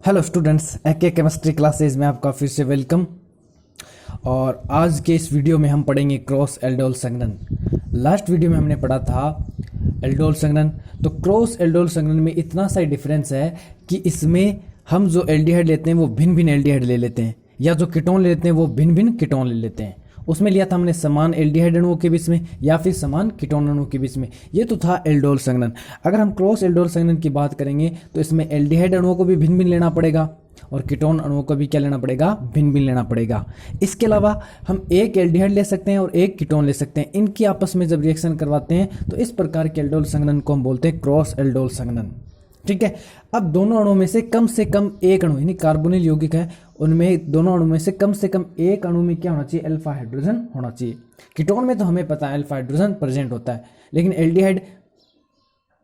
Hello students, एके chemistry classes में आपका फिर से वेलकम। और आज के इस वीडियो में हम पढ़ेंगे क्रॉस एल्डोल संघनन। लास्ट वीडियो में हमने पढ़ा था एल्डोल संघनन। तो क्रॉस एल्डोल संघनन में इतना सा डिफरेंस है कि इसमें हम जो एल्डिहाइड लेते हैं वो भिन्न भिन्न एल्डिहाइड ले लेते हैं, या जो कीटोन लेते हैं वो भिन्न भिन्न कीटोन ले लेते हैं। उसमें लिया था हमने समान एल्डिहाइड अणुओं के बीच में या फिर समान कीटोन अणुओं के बीच में। ये तो था एल्डोल संघनन। अगर हम क्रॉस एल्डोल संघनन की बात करेंगे तो इसमें एल्डिहाइड अणुओं को भी भिन्न भिन्न लेना पड़ेगा और कीटोन अणुओं को भी क्या लेना पड़ेगा, भिन्न भिन्न लेना पड़ेगा। इसके अलावा हम एक एल्डिहाइड ले सकते हैं और एक कीटोन ले सकते हैं। इनकी आपस में जब रिएक्शन करवाते हैं तो इस प्रकार के एल्डोल संघनन को हम बोलते हैं क्रॉस एल्डोल संघनन। ठीक है। अब दोनों अणुओं में से कम एक अणु यानी कार्बोनिल यौगिक है, उनमें दोनों अणु में से कम एक अणु में क्या होना चाहिए, अल्फा हाइड्रोजन होना चाहिए। कीटोन में तो हमें पता है अल्फा हाइड्रोजन प्रेजेंट होता है, लेकिन एल्डिहाइड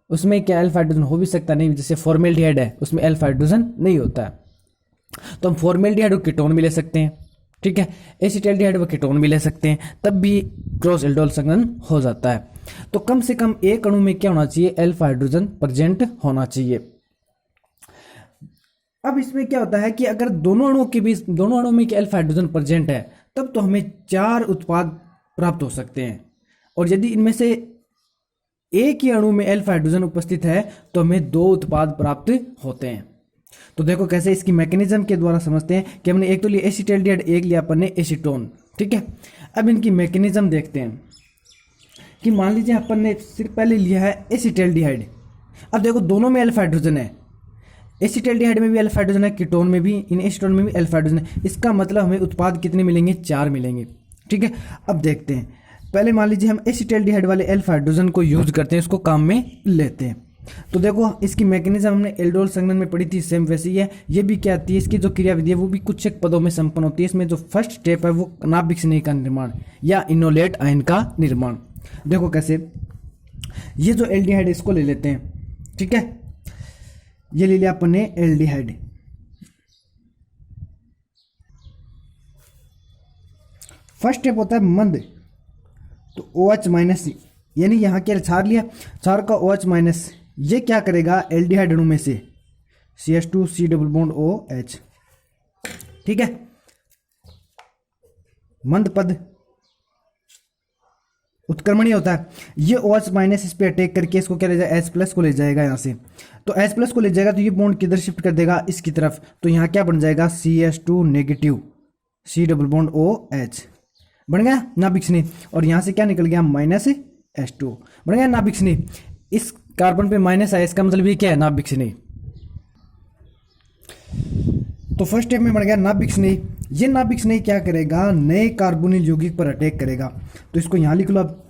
उसमें क्या अल्फा हाइड्रोजन हो भी सकता नहीं। जैसे फॉर्मेल्डिहाइड है उसमें अल्फा हाइड्रोजन नहीं होता है, तो हम फॉर्मेल्डिहाइड और कीटोन भी ले सकते हैं। ठीक है। एसिटाल्डिहाइड व कीटोन भी ले सकते हैं, तब भी क्रॉस एल्डोल संघनन हो जाता है। तो कम से कम एक अणु में क्या होना चाहिए, अल्फा हाइड्रोजन प्रेजेंट होना चाहिए। अब इसमें क्या होता है कि अगर दोनों अणुओं के बीच दोनों अणुओं में अल्फा हाइड्रोजन प्रेजेंट है तब तो हमें 4 उत्पाद प्राप्त हो सकते हैं, और यदि इनमें से एक ही अणु में अल्फा हाइड्रोजन उपस्थित है तो हमें 2 उत्पाद प्राप्त होते हैं। तो देखो कैसे इसकी मैकेनिज्म के द्वारा समझते हैं कि हमने एक तो लिया एसिटाल्डिहाइड, एक लिया अपन ने एसीटोन। ठीक है। अब इनकी मैकेनिज्म देखते हैं कि मान लीजिए अपन ने सिर्फ पहले लिया है एसिटाल्डिहाइड। अब देखो दोनों में अल्फा हाइड्रोजन है, एसिटाल्डिहाइड में भी अल्फा हाइड्रोजन है, कीटोन में भी, इन एसीटोन में भी अल्फा हाइड्रोजन है। इसका मतलब हमें उत्पाद कितने मिलेंगे, 4 मिलेंगे। ठीक है। अब देखते हैं, पहले मान लीजिए हम एसिटाल्डिहाइड वाले अल्फा हाइड्रोजन को यूज करते हैं, इसको काम में लेते हैं। तो देखो इसकी मैकेनिज्म हमने एल्डोल संघनन में पढ़ी थी, सेम वैसी ही है। ये भी क्या आती है, इसकी जो क्रियाविधि है वो भी कुछ एक पदों में संपन्न होती है। इसमें जो फर्स्ट स्टेप है वो नाभिक स्नेह का निर्माण या इनोलेट आयन का निर्माण। देखो कैसे, ये जो एल्डिहाइड इसको ले लेते हैं। ठीक है। ये ले लिया अपन ने एल्डिहाइड। फर्स्ट स्टेप होता है मंद, तो OH माइनस, यानी यहां क्या क्षार लिया, क्षार का OH माइनस, ये क्या करेगा एल्डिहाइड अणु में से CH2 C double bond OH। ठीक है। मंद पद उत्क्रमणीय होता है, ये OH माइनस इस पे अटैक करके इसको क्या ले जाएगा, H+ को ले जाएगा यहाँ से। तो H+ को ले जाएगा तो ये बॉन्ड किधर शिफ्ट कर देगा, इसकी तरफ। तो यहाँ क्या बन जाएगा, CH2 negative C double bond OH बन गया नाभिक स्नेह, और यहाँ से क्या निकल गया, -H2 बन गया नाभिक स्नेह। इस कार्बन पे माइनस आया, इसका मतलब ये क्या है, नाभिक स्नेह। तो फर्स्ट स्टेप में बन गया नाभिक स्नेह। ये नाभिक स्नेह क्या करेगा, नए कार्बोनिल यौगिक पर अटैक करेगा। तो इसको यहां लिख लो अब,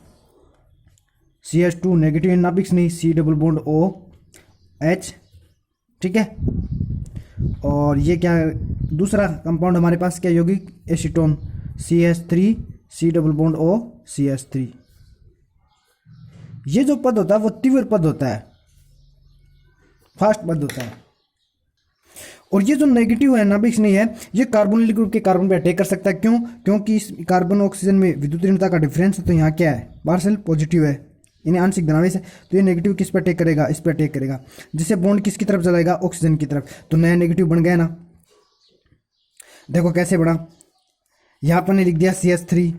CH2 नेगेटिव नाभिक स्नेह C डबल बॉन्ड OH। ठीक है। और ये क्या, दूसरा कंपाउंड हमारे पास क्या यौगिक, acetone CH3 C double bond O CH3। ये जो पद होता है वो तीव्र पद होता है, फास्ट पद होता है। और ये जो नेगेटिव है नाभिक स्नेह है, ये कार्बोनिल ग्रुप के कार्बन पे अटैक कर सकता है। क्यों, क्योंकि इस कार्बन ऑक्सीजन में विद्युत ऋणता का डिफरेंस है। तो यहाँ क्या है, पार्शियल पॉजिटिव है, यानी आंशिक धनावेश है। तो ये नेगेटिव किस पे अटैक करेगा, इस पे अटैक करेगा, जिससे बॉन्ड किसकी तरफ चलाएगा, ऑक्सीजन की तरफ। तो नया नेगेटिव बन गया ना। देखो कैसे बना, यहाँ पर ने लिख दिया CH3,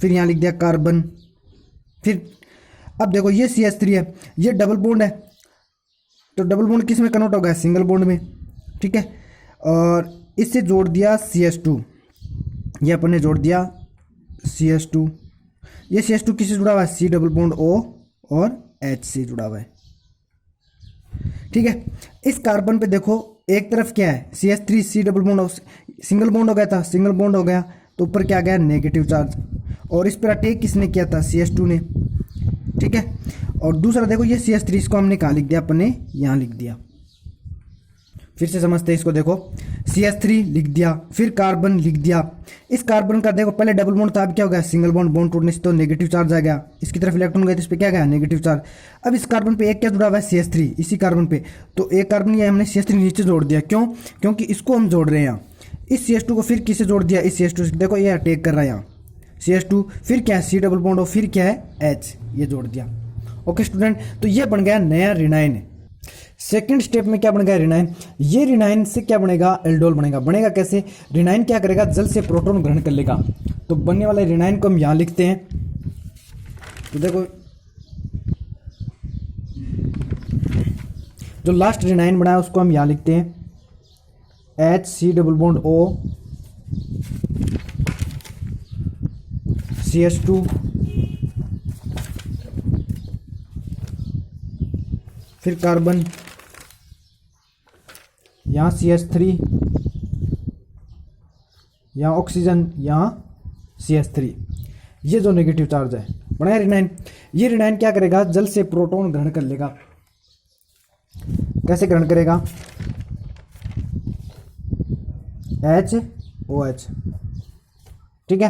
फिर यहाँ लिख दिया कार्बन, फिर अब देखो ये CH3 है, ये डबल बॉन्ड है, तो डबल बॉन्ड किस में कन्वर्ट हो गया, सिंगल बॉन्ड में। ठीक है। और इससे जोड़ दिया CH2, ये अपन ने जोड़ दिया CH2। ये CH2 किससे जुड़ा हुआ है, C डबल बॉन्ड O और H से जुड़ा हुआ है। ठीक है। इस कार्बन पे देखो एक तरफ क्या है, CH3 C double bond, single bond हो गया था, सिंगल बॉन्ड हो गया तो ऊपर क्या गया, नेगेटिव चार्ज। और इस पर अटैक किसने किया था, CH2 ने। ठीक है। और दूसरा देखो ये CH3, इसको हमने कहाँ लिख दिया, अपन ने यहाँ लिख दिया। फिर से समझते हैं इसको, देखो CH3 लिख दिया, फिर कार्बन लिख दिया। इस कार्बन का देखो पहले डबल बॉन्ड था, अब क्या हो गया, सिंगल बॉन्ड, बॉन्ड टूटने से तो नेगेटिव चार्ज आ गया, इसकी तरफ इलेक्ट्रॉन गए तो इस पर क्या गया, नेगेटिव चार्ज। अब इस कार्बन पे एक क्या जुड़ा हुआ है, CH3, इसी कार्बन पे। तो एक कार्बन ये हमने CH3 नीचे जोड़ दिया, क्यों, क्योंकि इसको हम जोड़ रहे हैं यहाँ। इस CH2 को फिर किससे जोड़ दिया, इस CH2 से। देखो ये अटैक कर रहा है यहाँ CH2, फिर क्या है C डबल बॉन्ड और फिर क्या है H, ये जोड़ दिया। ओके स्टूडेंट, तो ये बन गया नया ऋणायन। सेकंड स्टेप में क्या बनेगा, रिनाइन। ये रिनाइन से क्या बनेगा, एल्डोल बनेगा। बनेगा कैसे, रिनाइन क्या करेगा, जल से प्रोटॉन ग्रहण कर लेगा। तो बनने वाले रिनाइन को हम यहां लिखते हैं। तो देखो जो लास्ट रिनाइन बना है उसको हम यहां लिखते हैं HC double bond O CH2 फिर कार्बन, यहाँ CH3, यहाँ ऑक्सीजन, यहाँ CH3। ये जो नेगेटिव चार्ज है बना रिनाइन। ये रिनाइन क्या करेगा, जल से प्रोटॉन ग्रहण कर लेगा। कैसे ग्रहण करेगा, HOH, ठीक है।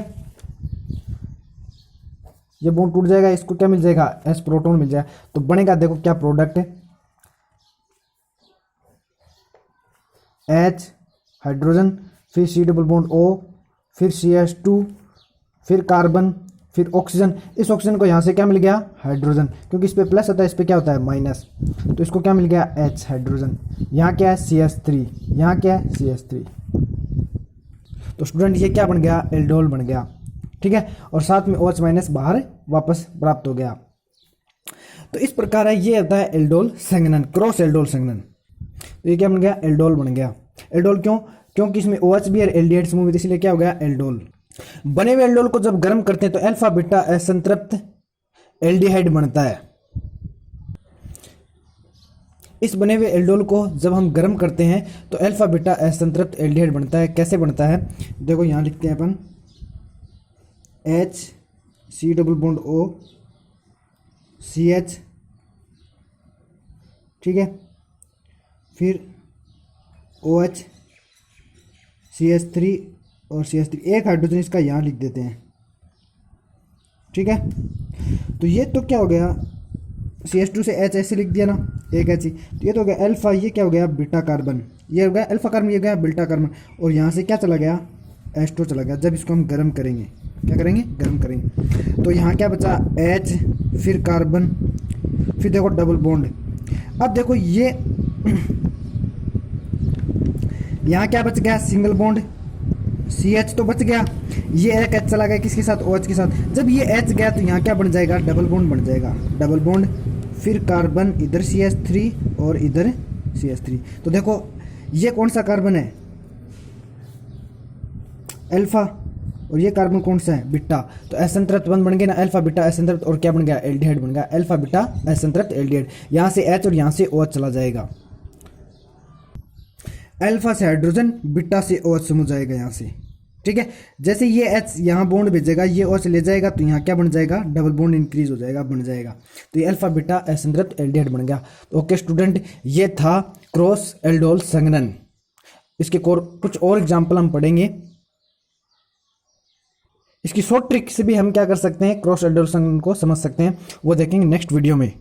ये बॉन्ड टूट जाएगा, इसको क्या मिल जाएगा, S प्रोटॉन मिल जाएगा। तो बनेगा देखो क्या प्रोडक्ट है, H हाइड्रोजन, फिर C डबल बॉन्ड O, फिर CH2, फिर कार्बन, फिर ऑक्सीजन। इस ऑक्सीजन को यहाँ से क्या मिल गया, हाइड्रोजन, क्योंकि इस पे प्लस होता है, इस पे क्या होता है, माइनस। तो इसको क्या मिल गया, H हाइड्रोजन। यहाँ क्या है, CH3, यहाँ क्या है, CH3। तो स्टूडेंट ये क्या बन गया, एल्डोल बन गया, ठीक है। और साथ में OH माइनस बाहर वापस प्राप्त हो गया। तो इस प्रकार है, ये होता है एल्डोल संघनन, क्रॉस एल्डोल संघनन। तो ये क्या बन गया, एल्डोल बन गया। एल्डोल क्यों, क्योंकि इसमें OH भी और एल्डिहाइड समूह भी, इसलिए क्या हो गया, एल्डोल। बने हुए एल्डोल को जब गर्म करते हैं तो अल्फा बीटा असंतृप्त एल्डिहाइड बनता है। इस बने हुए एल्डोल को जब हम गर्म करते हैं तो अल्फा बीटा असंतृप्त एल्डिहाइड बनता है। कैसे बनता है, देखो यहां लिखते हैं अपन HC double bond O CH, ठीक है, फिर OH CH3 और CH3, एक हाइड्रोजन इसका यहाँ लिख देते हैं, ठीक है। तो ये तो क्या हो गया, CH2 से H ऐसे लिख दिया ना, एक H ही। तो ये तो हो गया अल्फा, ये क्या हो गया, बीटा कार्बन। ये हो गया अल्फा कार्बन, ये हो गया बीटा कार्बन। और यहाँ से क्या चला गया, H2 चला गया। जब इसको हम गर्म करेंगे, क्या करेंगे, गर्म करेंगे, तो यहाँ क्या बचा, H, फिर कार्बन, फिर देखो डबल बॉन्ड। अब देखो ये यहाँ क्या बच गया, सिंगल बॉन्ड, CH तो बच गया। ये एक H चला गया किसके साथ, OH के साथ। जब ये H गया तो यहाँ क्या बन जाएगा, डबल बॉन्ड बन जाएगा, डबल बॉन्ड, फिर कार्बन, इधर CH3 और इधर CH3। तो देखो ये कौन सा कार्बन है, अल्फा, और ये कार्बन कौन सा है, बीटा। तो असंतृप्त बंध बन गया ना, अल्फा बीटा असंतृप्त, और क्या बन गया, एल्डिहाइड बन गया, अल्फा बीटा असंतृप्त एल्डिहाइड। यहाँ से H और यहाँ से OH चला जाएगा। अल्फा से हाइड्रोजन, बीटा से OH समूह जाएगा यहाँ से, ठीक है। जैसे ये H यहाँ बॉन्ड भेजेगा, ये OH ले जाएगा, तो यहाँ क्या बन जाएगा, डबल बॉन्ड इंक्रीज हो जाएगा, बन जाएगा। तो ये अल्फा बीटा असंतृप्त एल्डिहाइड बन गया। तो ओके स्टूडेंट, ये था क्रॉस एल्डोल संघनन। इसके कुछ और एग्जाम्पल हम पढ़ेंगे। इसकी शॉर्ट ट्रिक से भी हम क्या कर सकते हैं, क्रॉस एल्डोल संघनन को समझ सकते हैं, वो देखेंगे नेक्स्ट वीडियो में।